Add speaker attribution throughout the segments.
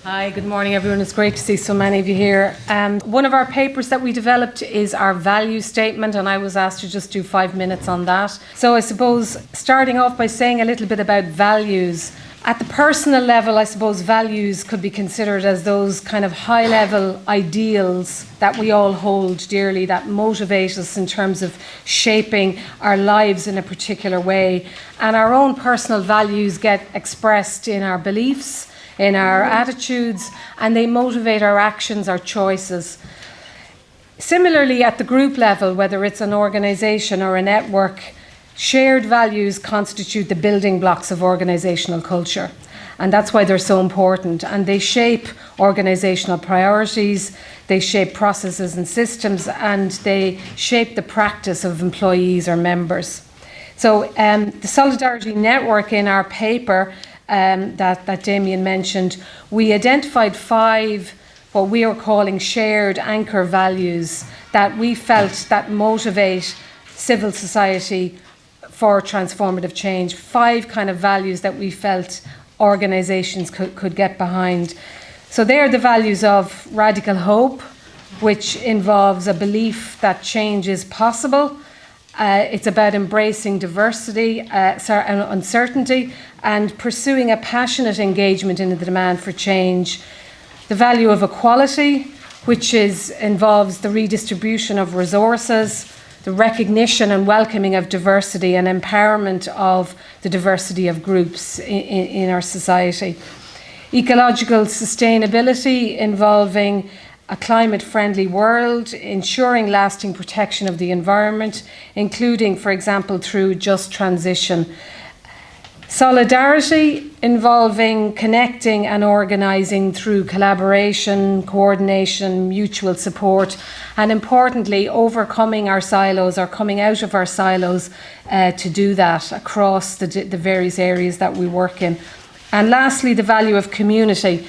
Speaker 1: Hi, good morning everyone. It's great to see so many of you here. One of our papers that we developed is our value statement, and I was asked to just do 5 minutes on that. So I suppose starting off by saying a little bit about values. At the personal level, I suppose values could be considered as those kind of high-level ideals that we all hold dearly, that motivate us in terms of shaping our lives in a particular way. And our own personal values get expressed in our beliefs, in our attitudes, and they motivate our actions, our choices. Similarly, at the group level, whether it's an organisation or a network, shared values constitute the building blocks of organisational culture. And that's why they're so important. And they shape organisational priorities, they shape processes and systems, and they shape the practice of employees or members. So the Solidarity Network in our paper that Damien mentioned, we identified 5 what we are calling shared anchor values that we felt that motivate civil society for transformative change. 5 kind of values that we felt organisations could get behind. So they are the values of radical hope, which involves a belief that change is possible. It's about embracing diversity and uncertainty and pursuing a passionate engagement in the demand for change. The value of equality, which involves the redistribution of resources, the recognition and welcoming of diversity and empowerment of the diversity of groups in our society. Ecological sustainability, involving a climate-friendly world, ensuring lasting protection of the environment, including, for example, through just transition. Solidarity, involving connecting and organising through collaboration, coordination, mutual support, and importantly, overcoming our silos or coming out of our silos to do that across the various areas that we work in. And lastly, the value of community,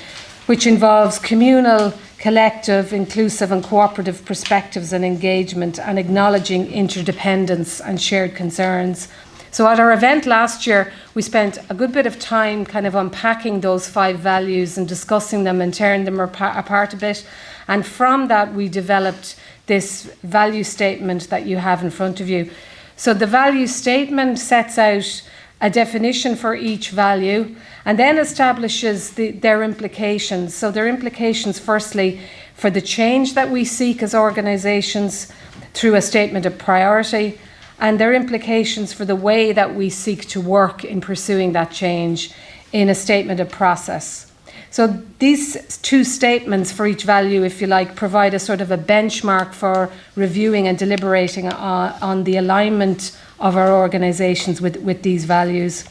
Speaker 1: which involves communal, collective, inclusive and cooperative perspectives and engagement, and acknowledging interdependence and shared concerns. So at our event last year, we spent a good bit of time kind of unpacking those 5 values and discussing them and tearing them apart a bit. And from that, we developed this value statement that you have in front of you. So the value statement sets out a definition for each value and then establishes their implications. So their implications, firstly, for the change that we seek as organisations through a statement of priority, and their implications for the way that we seek to work in pursuing that change in a statement of process. So these 2 statements for each value, if you like, provide a sort of a benchmark for reviewing and deliberating on the alignment of our organisations with these values.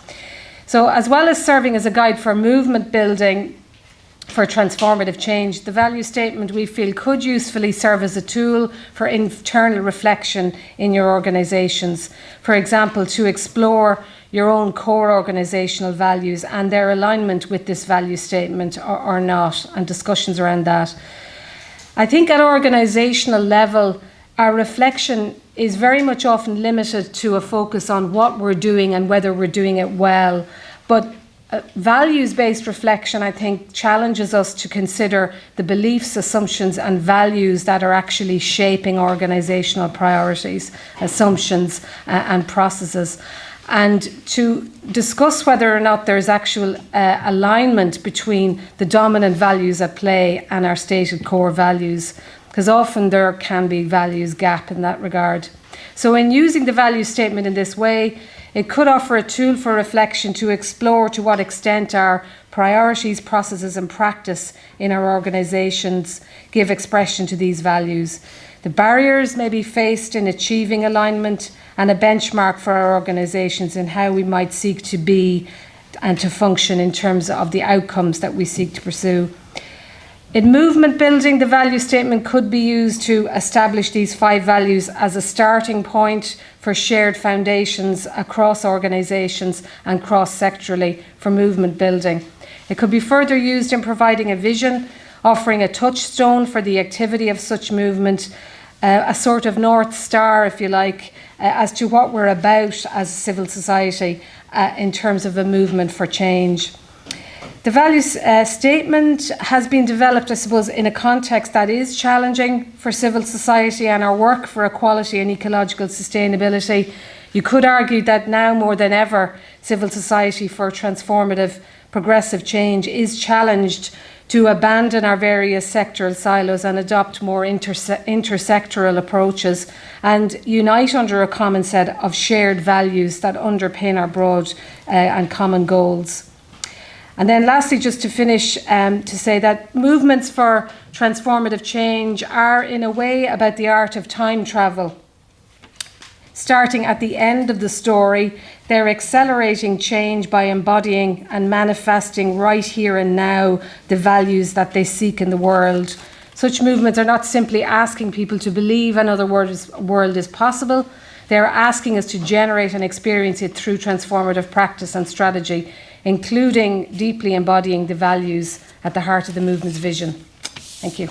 Speaker 1: So as well as serving as a guide for movement building for transformative change, the value statement we feel could usefully serve as a tool for internal reflection in your organisations. For example, to explore your own core organisational values and their alignment with this value statement or not, and discussions around that. I think at organisational level, our reflection is very much often limited to a focus on what we're doing and whether we're doing it well. But values-based reflection, I think, challenges us to consider the beliefs, assumptions and values that are actually shaping organisational priorities, assumptions and processes, and to discuss whether or not there's actual alignment between the dominant values at play and our stated core values, because often there can be values gap in that regard. So in using the value statement in this way, it could offer a tool for reflection to explore to what extent our priorities, processes and practice in our organisations give expression to these values, the barriers may be faced in achieving alignment, and a benchmark for our organisations in how we might seek to be and to function in terms of the outcomes that we seek to pursue. In movement building, the value statement could be used to establish these 5 values as a starting point for shared foundations across organisations and cross-sectorally for movement building. It could be further used in providing a vision, offering a touchstone for the activity of such movement, a sort of North Star, if you like, as to what we're about as civil society in terms of a movement for change. The values statement has been developed, I suppose, in a context that is challenging for civil society and our work for equality and ecological sustainability. You could argue that now more than ever, civil society for transformative, progressive change is challenged to abandon our various sectoral silos and adopt more intersectoral approaches and unite under a common set of shared values that underpin our broad and common goals. And then lastly, just to finish, to say that movements for transformative change are in a way about the art of time travel. Starting at the end of the story, they're accelerating change by embodying and manifesting right here and now the values that they seek in the world. Such movements are not simply asking people to believe another world is possible. They're asking us to generate and experience it through transformative practice and strategy, including deeply embodying the values at the heart of the movement's vision. Thank you.